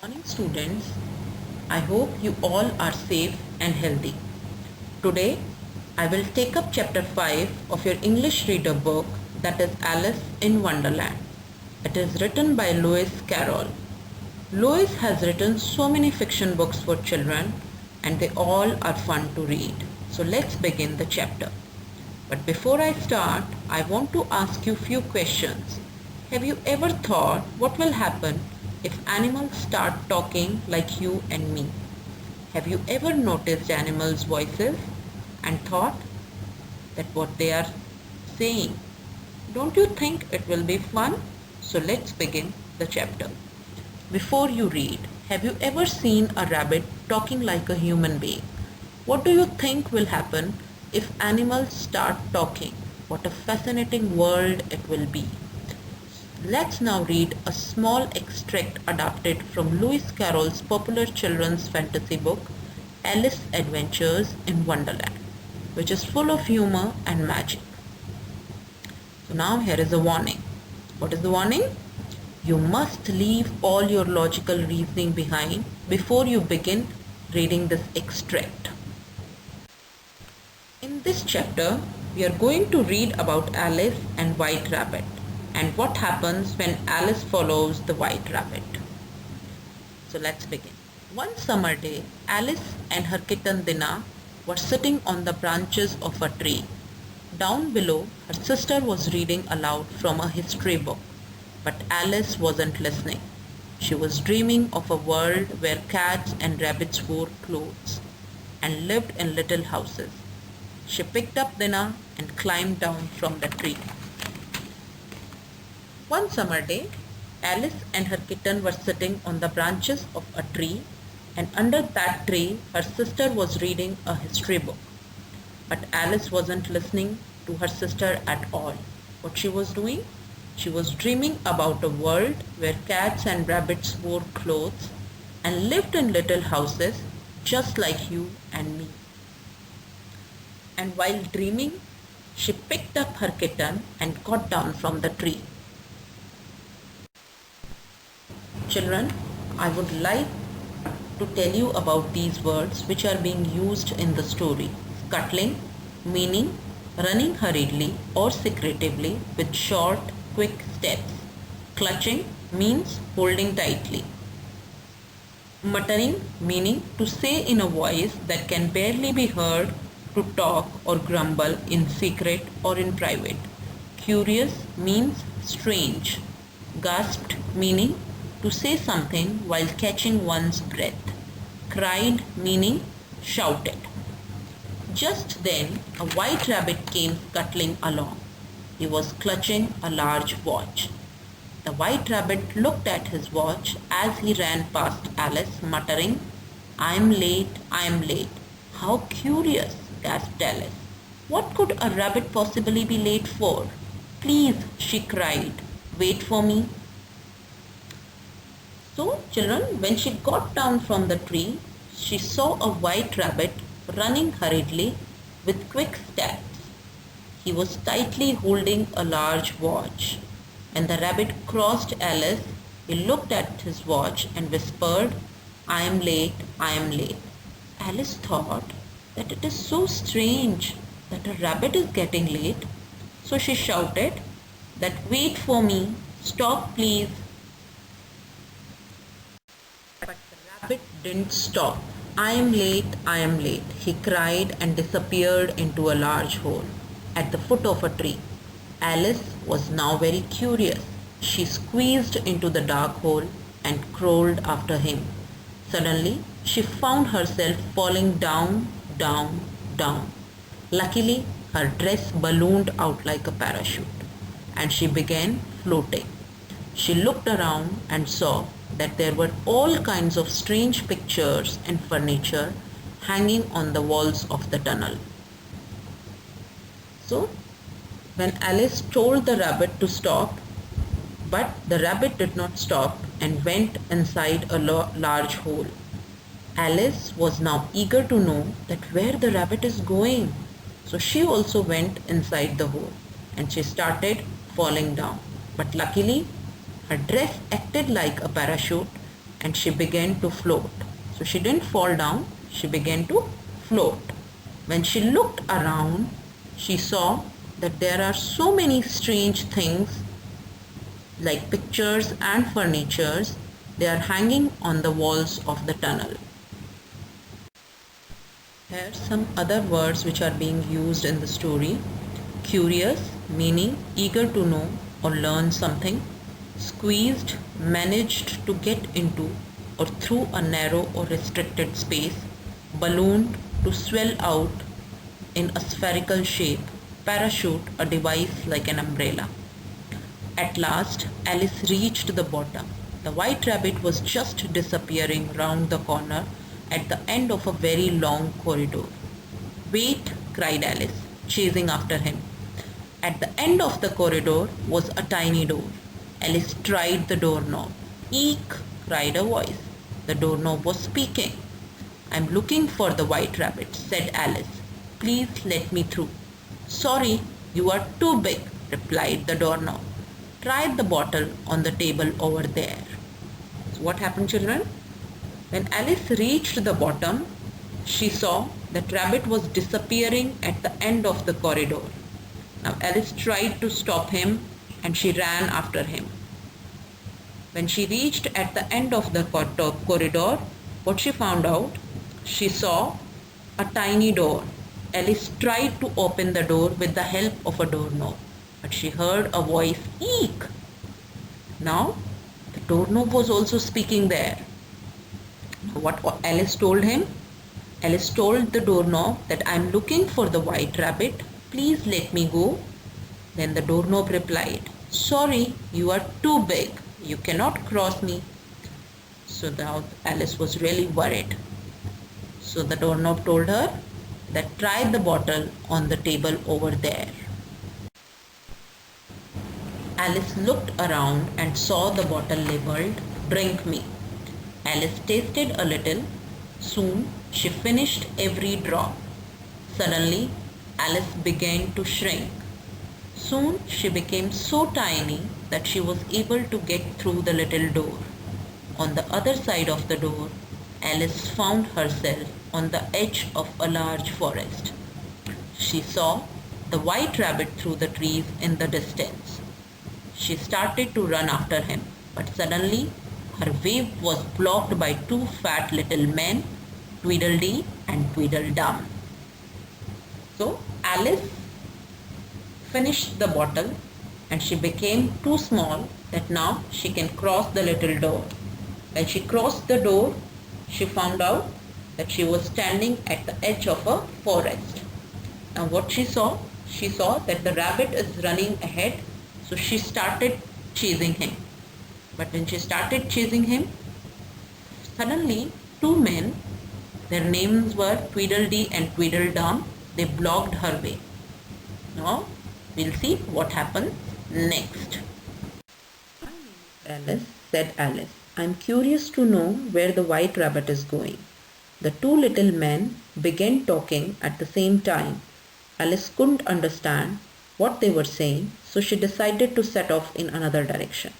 Morning students, I hope you all are safe and healthy. Today I will take up chapter 5 of your English reader book, that is Alice in Wonderland. It is written by Lewis Carroll. Lewis has written so many fiction books for children and they all are fun to read. So let's begin the chapter. But before I start, I want to ask you few questions. Have you ever thought what will happen if animals start talking like you and me? Have you ever noticed animals' voices and thought that what they are saying? Don't you think it will be fun? So let's begin the chapter. Before you read, have you ever seen a rabbit talking like a human being? What do you think will happen if animals start talking? What a fascinating world it will be. Let's now read a small extract adapted from Lewis Carroll's popular children's fantasy book, Alice's Adventures in Wonderland, which is full of humor and magic. So now here is a warning. What is the warning? You must leave all your logical reasoning behind before you begin reading this extract. In this chapter, we are going to read about Alice and White Rabbit and what happens when Alice follows the White Rabbit. So let's begin. One summer day, Alice and her kitten Dina were sitting on the branches of a tree. Down below, her sister was reading aloud from a history book, but Alice wasn't listening. She was dreaming of a world where cats and rabbits wore clothes and lived in little houses. She picked up Dina and climbed down from the tree. One summer day, Alice and her kitten were sitting on the branches of a tree, and under that tree, her sister was reading a history book. But Alice wasn't listening to her sister at all. What she was doing? She was dreaming about a world where cats and rabbits wore clothes and lived in little houses just like you and me. And while dreaming, she picked up her kitten and got down from the tree. Children, I would like to tell you about these words which are being used in the story. Scuttling, meaning running hurriedly or secretively with short, quick steps. Clutching means holding tightly. Muttering, meaning to say in a voice that can barely be heard, to talk or grumble in secret or in private. Curious means strange. Gasped, meaning to say something while catching one's breath. Cried, meaning shouted. Just then, a white rabbit came scuttling along. He was clutching a large watch. The white rabbit looked at his watch as he ran past Alice, muttering, "I'm late, I'm late." "How curious," gasped Alice. "What could a rabbit possibly be late for?" "Please," she cried, "wait for me." So, children, when she got down from the tree, she saw a white rabbit running hurriedly with quick steps. He was tightly holding a large watch. When the rabbit crossed Alice, he looked at his watch and whispered, "I am late, I am late." Alice thought that it is so strange that a rabbit is getting late. So she shouted that, "Wait for me, stop please." But the rabbit didn't stop. "I am late, I am late," he cried and disappeared into a large hole at the foot of a tree. Alice was now very curious. She squeezed into the dark hole and crawled after him. Suddenly, she found herself falling down, down, down. Luckily, her dress ballooned out like a parachute and she began floating. She looked around and saw that there were all kinds of strange pictures and furniture hanging on the walls of the tunnel. So, when Alice told the rabbit to stop, but the rabbit did not stop and went inside a large hole. Alice was now eager to know that where the rabbit is going. So she also went inside the hole and she started falling down. But luckily, her dress acted like a parachute and she began to float. So she didn't fall down, she began to float. When she looked around, she saw that there are so many strange things like pictures and furnitures. They are hanging on the walls of the tunnel. Here are some other words which are being used in the story. Curious, meaning eager to know or learn something. Squeezed, managed to get into or through a narrow or restricted space. Ballooned, to swell out in a spherical shape. Parachute, a device like an umbrella. At last, Alice reached the bottom. The white rabbit was just disappearing round the corner at the end of a very long corridor. "Wait!" cried Alice, chasing after him. At the end of the corridor was a tiny door. Alice tried the doorknob. "Eek!" cried a voice. The doorknob was speaking. "I'm looking for the white rabbit," said Alice. "Please let me through." "Sorry, you are too big," replied the doorknob. "Try the bottle on the table over there." So what happened, children? When Alice reached the bottom, she saw that rabbit was disappearing at the end of the corridor. Now Alice tried to stop him and she ran after him. When she reached at the end of the corridor, what she found out? She saw a tiny door. Alice tried to open the door with the help of a doorknob, but she heard a voice, "Eek!" Now the doorknob was also speaking there. What Alice told him? Alice told the doorknob that "I'm looking for the white rabbit. Please let me go." Then the doorknob replied, "Sorry, you are too big. You cannot cross me." So now Alice was really worried. So the doorknob told her that "Try the bottle on the table over there." Alice looked around and saw the bottle labeled "Drink me." Alice tasted a little. Soon she finished every drop. Suddenly Alice began to shrink. Soon she became so tiny that she was able to get through the little door. On the other side of the door, Alice found herself on the edge of a large forest. She saw the white rabbit through the trees in the distance. She started to run after him, but suddenly her way was blocked by two fat little men, Tweedledee and Tweedledum. So Alice finished the bottle and she became too small that now she can cross the little door. When she crossed the door, she found out that she was standing at the edge of a forest. Now what she saw? She saw that the rabbit is running ahead, so she started chasing him. But when she started chasing him, suddenly two men, their names were Tweedledee and Tweedledum, they blocked her way. Now we'll see what happens next. "Alice," said Alice, "I'm curious to know where the white rabbit is going." The two little men began talking at the same time. Alice couldn't understand what they were saying, so she decided to set off in another direction.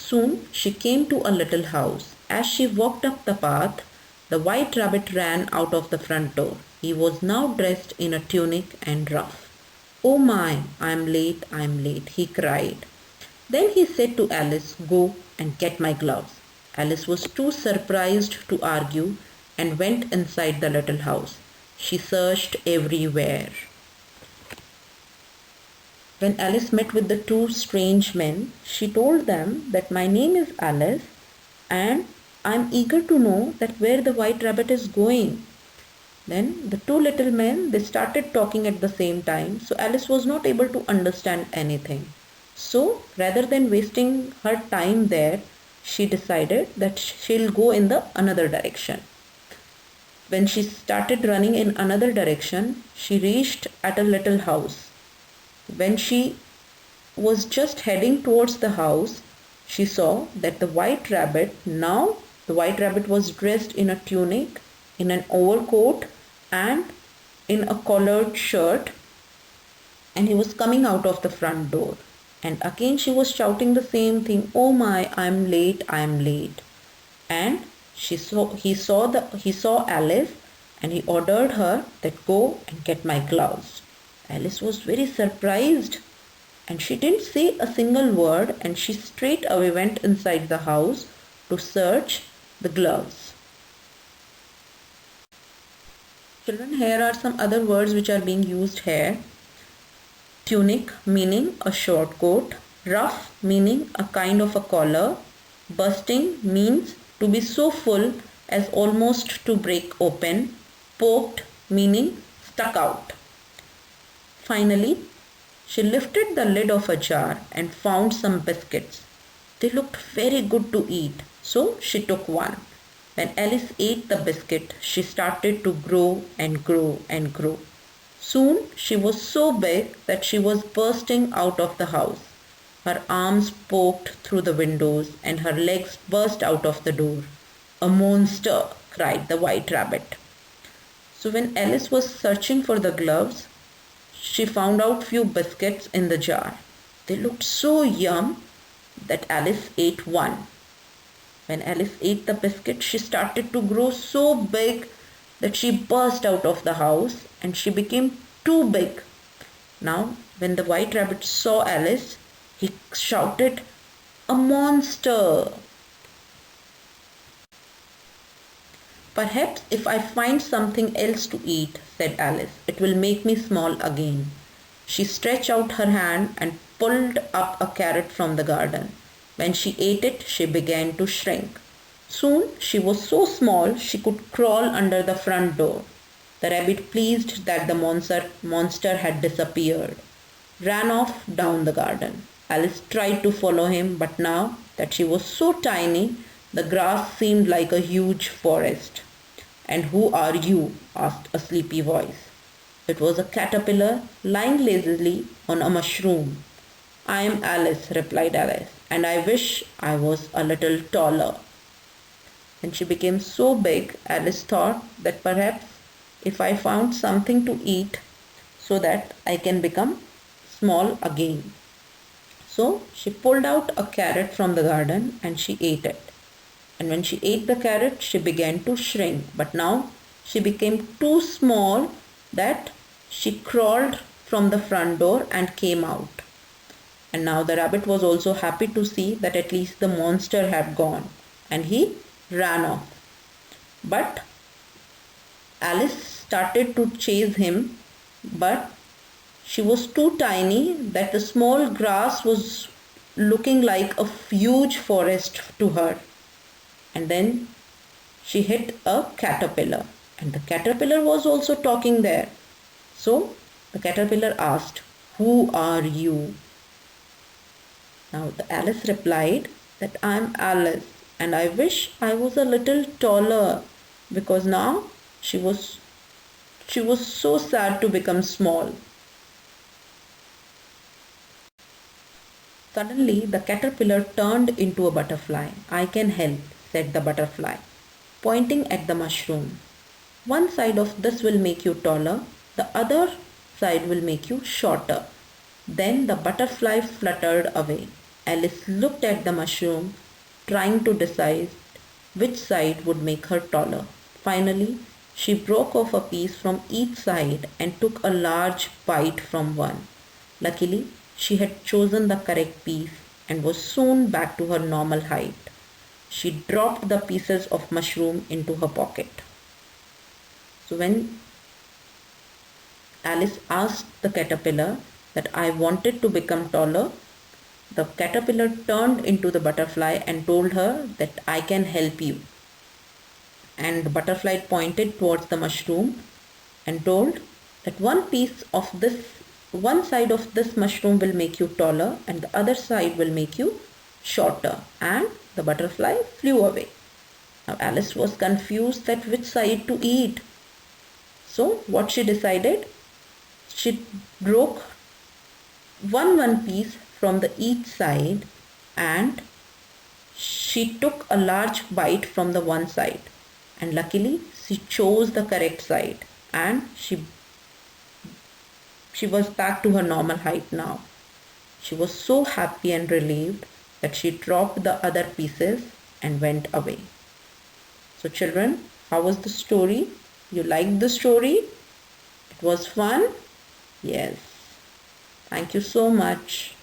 Soon she came to a little house. As she walked up the path, the white rabbit ran out of the front door. He was now dressed in a tunic and ruff. "Oh my, I'm late," he cried. Then he said to Alice, "Go and get my gloves." Alice was too surprised to argue and went inside the little house. She searched everywhere. When Alice met with the two strange men, she told them that "My name is Alice and I'm eager to know that where the white rabbit is going." Then the two little men, they started talking at the same time, so Alice was not able to understand anything. So rather than wasting her time there, she decided that she'll go in the another direction. When she started running in another direction, she reached at a little house. When she was just heading towards the house, she saw that the white rabbit was dressed in a tunic, in an overcoat and in a collared shirt, and he was coming out of the front door. And again she was shouting the same thing, "Oh my, I'm late." and he saw Alice, and he ordered her that go and get my gloves. Alice was very surprised, and she didn't say a single word, and she straight away went inside the house to search the gloves. Children, here are some other words which are being used here. Tunic, meaning a short coat. Ruff, meaning a kind of a collar. Bursting means to be so full as almost to break open. Poked, meaning stuck out. Finally, she lifted the lid of a jar and found some biscuits. They looked very good to eat, so she took one. When Alice ate the biscuit, she started to grow and grow and grow. Soon she was so big that she was bursting out of the house. Her arms poked through the windows and her legs burst out of the door. "A monster!" cried the White Rabbit. So when Alice was searching for the gloves, she found out few biscuits in the jar. They looked so yum that Alice ate one. When Alice ate the biscuit, she started to grow so big that she burst out of the house and she became too big. Now, when the White Rabbit saw Alice, he shouted, "A monster!" "Perhaps if I find something else to eat," said Alice, "it will make me small again." She stretched out her hand and pulled up a carrot from the garden. When she ate it, she began to shrink. Soon she was so small she could crawl under the front door. The rabbit, pleased that the monster had disappeared, ran off down the garden. Alice tried to follow him, but now that she was so tiny, the grass seemed like a huge forest. "And who are you?" asked a sleepy voice. It was a caterpillar lying lazily on a mushroom. "I am Alice," replied Alice, "and I wish I was a little taller." When she became so big, Alice thought that perhaps if I found something to eat so that I can become small again. So she pulled out a carrot from the garden and she ate it. And when she ate the carrot, she began to shrink. But now she became too small that she crawled from the front door and came out. And now the rabbit was also happy to see that at least the monster had gone, and he ran off. But Alice started to chase him, but she was too tiny that the small grass was looking like a huge forest to her. And then she hit a caterpillar, and the caterpillar was also talking there. So the caterpillar asked, "Who are you?" Now the Alice replied that "I am Alice and I wish I was a little taller," because now she was so sad to become small. Suddenly the caterpillar turned into a butterfly. "I can help," said the butterfly, pointing at the mushroom. "One side of this will make you taller, the other side will make you shorter." Then the butterfly fluttered away. Alice looked at the mushroom, trying to decide which side would make her taller. Finally, she broke off a piece from each side and took a large bite from one. Luckily, she had chosen the correct piece and was soon back to her normal height. She dropped the pieces of mushroom into her pocket. So when Alice asked the caterpillar that "I wanted to become taller," the caterpillar turned into the butterfly and told her that "I can help you." And the butterfly pointed towards the mushroom and told that one side of this mushroom will make you taller and the other side will make you shorter. And the butterfly flew away. Now Alice was confused that which side to eat. So what she decided? She broke one piece from each side and she took a large bite from the one side, and luckily she chose the correct side and she was back to her normal height now. She was so happy and relieved that she dropped the other pieces and went away. So children, how was the story? You liked the story? It was fun? Yes. Thank you so much.